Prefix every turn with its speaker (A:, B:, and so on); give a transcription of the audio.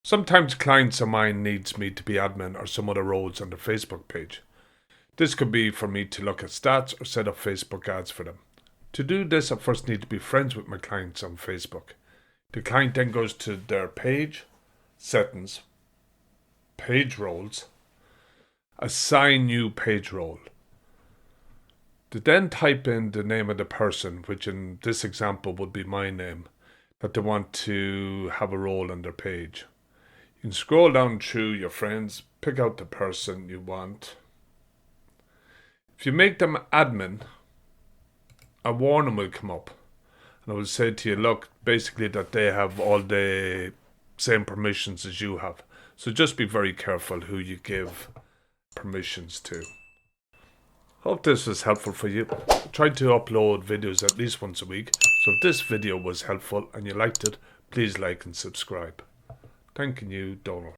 A: Sometimes clients of mine needs me to be admin or some other roles on the Facebook page. This could be for me to look at stats or set up Facebook ads for them. To do this, I first need to be friends with my clients on Facebook. The client then goes to their page, settings, page roles, assign new page role. They then type in the name of the person, which in this example would be my name, that they want to have a role on their page. You can scroll down through your friends, pick out the person you want. If you make them admin, a warning will come up. And I will say to you, look, basically that they have all the same permissions as you have. So just be very careful who you give permissions to. Hope this was helpful for you. I try to upload videos at least once a week. So if this video was helpful and you liked it, please like and subscribe. Thanking you, Donald.